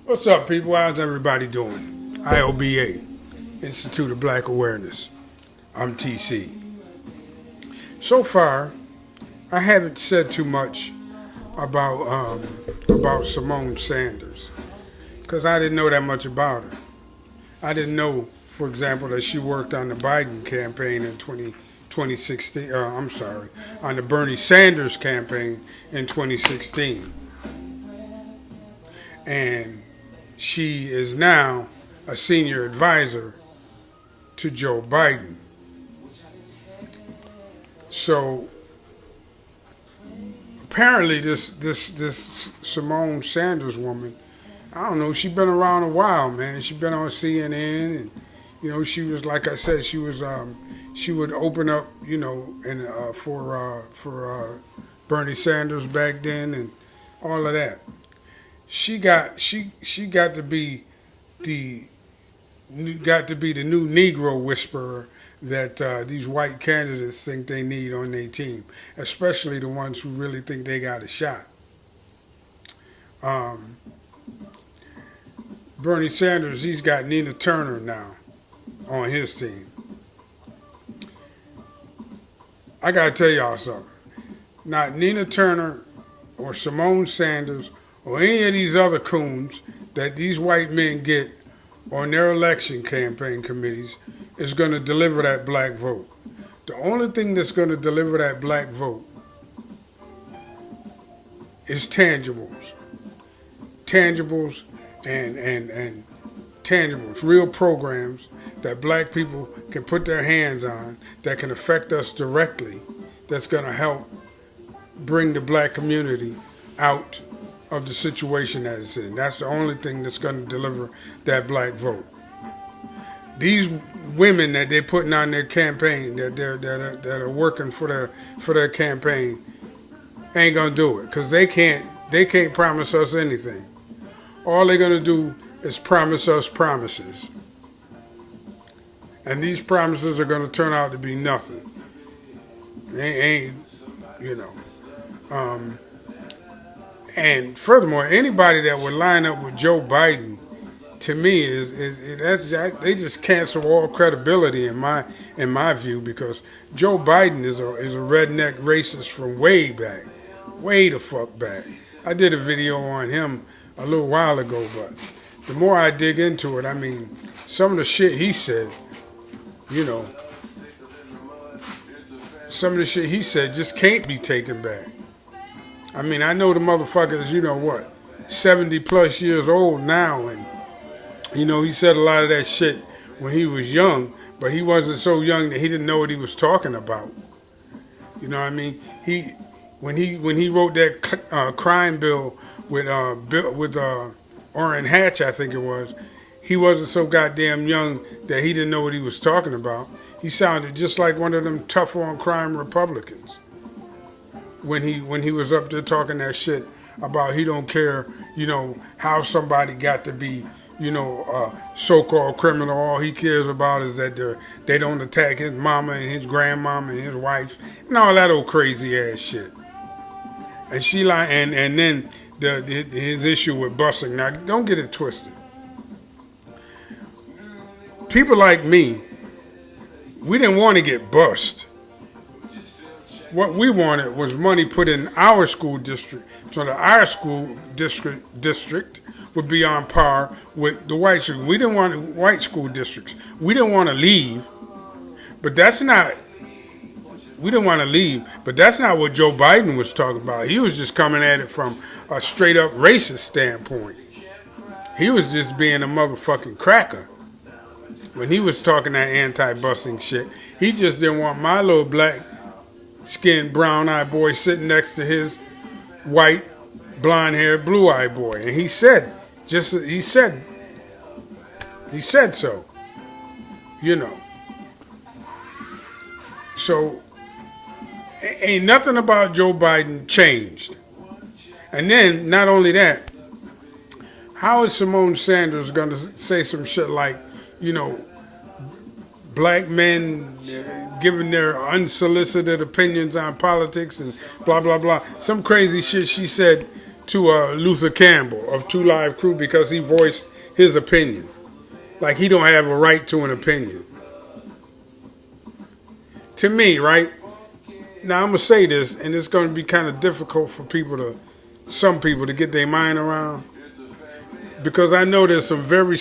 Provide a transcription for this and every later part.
What's up, people? How's everybody doing? I.O.B.A, Institute of Black Awareness. I'm TC. So far, I haven't said too much about Simone Sanders because I didn't know that much about her. I didn't know, for example, that she worked on the Biden campaign in 2016. I'm sorry, on the Bernie Sanders campaign in 2016, and she is now a senior advisor to Joe Biden. So apparently this Simone Sanders woman, I don't know, she's been around a while, man. She's been on CNN, and she was, like I said, she would open up, and for Bernie Sanders back then and all of that. She got to be the new Negro whisperer that these white candidates think they need on their team, especially the ones who really think they got a shot. Bernie Sanders, he's got Nina Turner now on his team. I gotta tell y'all something. Not Nina Turner or Simone Sanders or any of these other coons that these white men get on their election campaign committees is going to deliver that black vote. The only thing that's going to deliver that black vote is tangibles. Tangibles and tangibles, real programs that black people can put their hands on that can affect us directly, that's going to help bring the black community out of the situation that it's in. That's the only thing that's going to deliver that black vote. These women that they're putting on their campaign, that are working for their campaign, ain't gonna do it because they can't promise us anything. All they're gonna do is promise us promises, and these promises are gonna turn out to be nothing. And furthermore, anybody that would line up with Joe Biden, to me, they just cancel all credibility in my view, because Joe Biden is a redneck racist from way the fuck back. I did a video on him a little while ago, but the more I dig into it, I mean, some of the shit he said, some of the shit he said just can't be taken back. I mean, I know the motherfucker is, 70 plus years old now, and, he said a lot of that shit when he was young, but he wasn't so young that he didn't know what he was talking about. You know what I mean? When he wrote that crime bill with Orrin Hatch, I think it was, he wasn't so goddamn young that he didn't know what he was talking about. He sounded just like one of them tough on crime Republicans when he was up there talking that shit about he don't care, how somebody got to be, a so-called criminal. All he cares about is that they don't attack his mama and his grandmama and his wife and all that old crazy ass shit. And she and then his issue with busing. Now, don't get it twisted. People like me, we didn't want to get bust. What we wanted was money put in our school district so that our school district would be on par with the white school. We didn't want white school districts. We didn't want to leave, but that's not. We didn't want to leave, but that's not what Joe Biden was talking about. He was just coming at it from a straight up racist standpoint. He was just being a motherfucking cracker when he was talking that anti-busing shit. He just didn't want my little black skinned, brown-eyed boy sitting next to his white, blonde-haired, blue-eyed boy. And he said so. So, ain't nothing about Joe Biden changed. And then, not only that, how is Simone Sanders going to say some shit like, black men giving their unsolicited opinions on politics and blah, blah, blah. Some crazy shit she said Luther Campbell of Two Live Crew because he voiced his opinion. Like he don't have a right to an opinion. To me, right? Now I'm gonna say this, and it's gonna be kind of difficult for some people to get their mind around, because I know there's some very,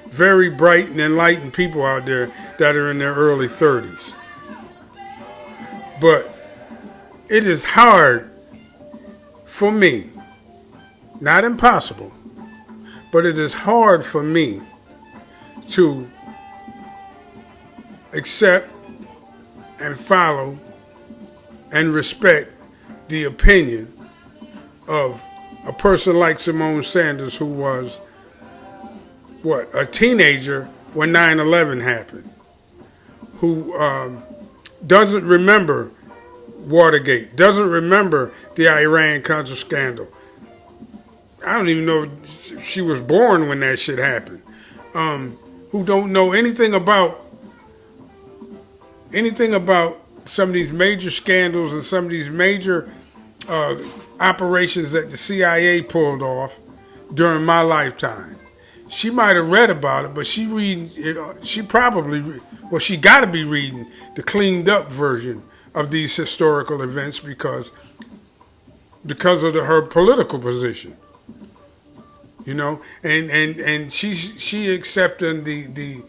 very bright and enlightened people out there that are in their early 30s. But it is hard for me, not impossible, but it is hard for me to accept and follow and respect the opinion of a person like Simone Sanders, who was, a teenager when 9/11 happened, who doesn't remember Watergate, doesn't remember the Iran-Contra scandal. I don't even know if she was born when that shit happened. Who don't know anything about some of these major scandals and some of these major operations that the CIA pulled off during my lifetime. She might have read about it, but she got to be reading the cleaned up version of these historical events because of her political position. You know, and she accepted the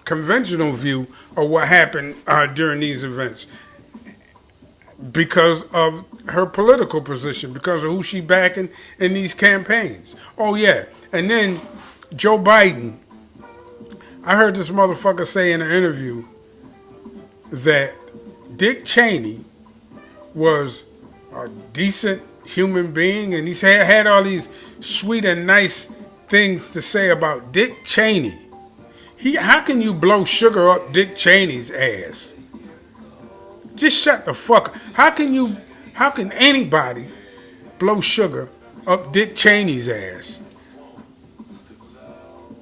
conventional view of what happened during these events because of her political position, because of who she backing in these campaigns. Oh yeah, and then Joe Biden. I heard this motherfucker say in an interview that Dick Cheney was a decent human being, and he had all these sweet and nice things to say about Dick Cheney. How can you blow sugar up Dick Cheney's ass? Just shut the fuck up. How can anybody blow sugar up Dick Cheney's ass?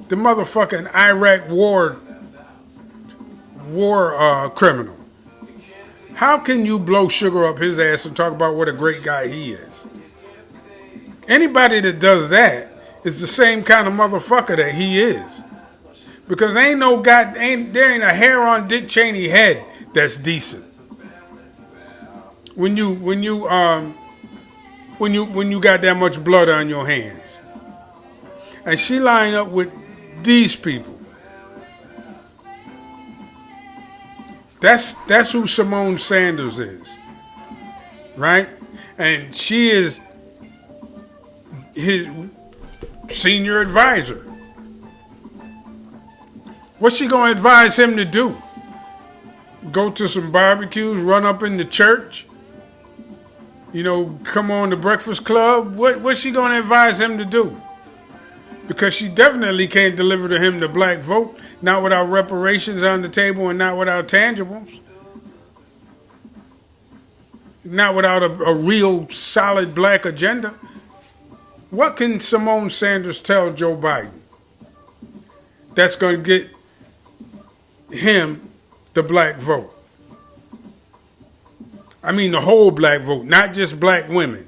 The motherfucking Iraq war criminal. How can you blow sugar up his ass and talk about what a great guy he is? Anybody that does that is the same kind of motherfucker that he is. Because there ain't a hair on Dick Cheney's head that's decent. When you got that much blood on your hands. And she lined up with these people. That's who Simone Sanders is. Right? And she is his senior advisor. What's she going to advise him to do? Go to some barbecues, run up in the church? You know, come on the Breakfast Club? What's she going to advise him to do? Because she definitely can't deliver to him the black vote, not without reparations on the table and not without tangibles. Not without a real solid black agenda. What can Simone Sanders tell Joe Biden that's going to get him the black vote? I mean the whole black vote, not just black women.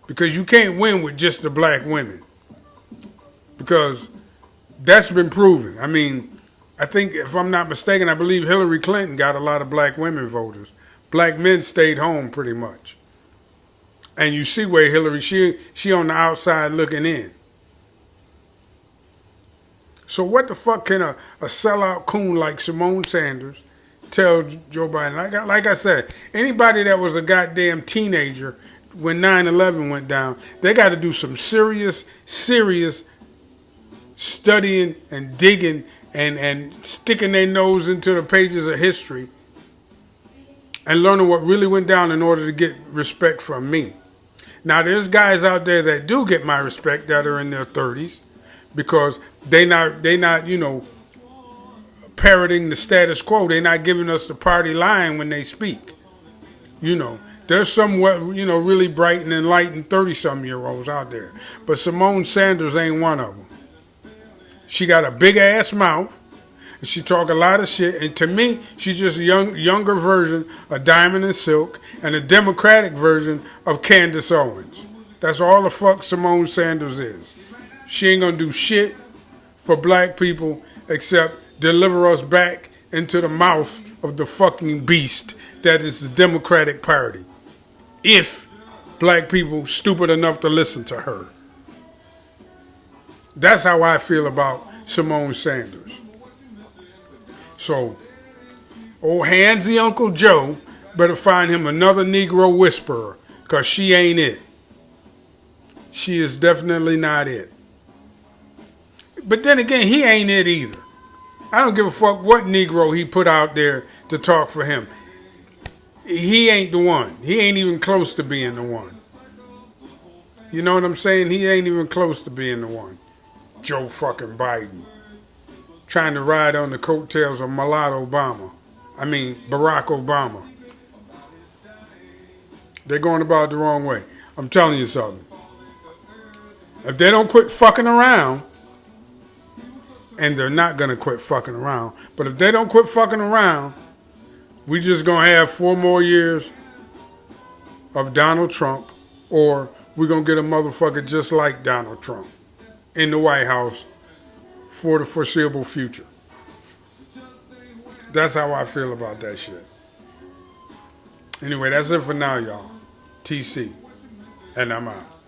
Because you can't win with just the black women. Because that's been proven. I mean, I think, if I'm not mistaken, I believe Hillary Clinton got a lot of black women voters. Black men stayed home pretty much. And you see where Hillary, she on the outside looking in. So what the fuck can a sellout coon like Simone Sanders tell Joe Biden? Like I said, anybody that was a goddamn teenager when 9/11 went down, they got to do some serious studying and digging and sticking their nose into the pages of history and learning what really went down in order to get respect from me. Now, there's guys out there that do get my respect that are in their 30s because they not parroting the status quo. They're not giving us the party line when they speak. There's some really bright and enlightened 30-some-year-olds out there. But Simone Sanders ain't one of them. She got a big-ass mouth. And she talk a lot of shit. And to me, she's just a younger version of Diamond and Silk and a Democratic version of Candace Owens. That's all the fuck Simone Sanders is. She ain't gonna do shit for black people except deliver us back into the mouth of the fucking beast that is the Democratic Party. If black people stupid enough to listen to her. That's how I feel about Simone Sanders. So, old handsy Uncle Joe better find him another Negro whisperer, because she ain't it. She is definitely not it. But then again, he ain't it either. I don't give a fuck what Negro he put out there to talk for him. He ain't the one. He ain't even close to being the one. You know what I'm saying? He ain't even close to being the one. Joe fucking Biden. Trying to ride on the coattails of Barack Obama. They're going about it the wrong way. I'm telling you something. If they don't quit fucking around, and they're not going to quit fucking around, but if they don't quit fucking around, we just going to have 4 more years of Donald Trump, or we're going to get a motherfucker just like Donald Trump in the White House for the foreseeable future. That's how I feel about that shit. Anyway, that's it for now, y'all. TC, and I'm out.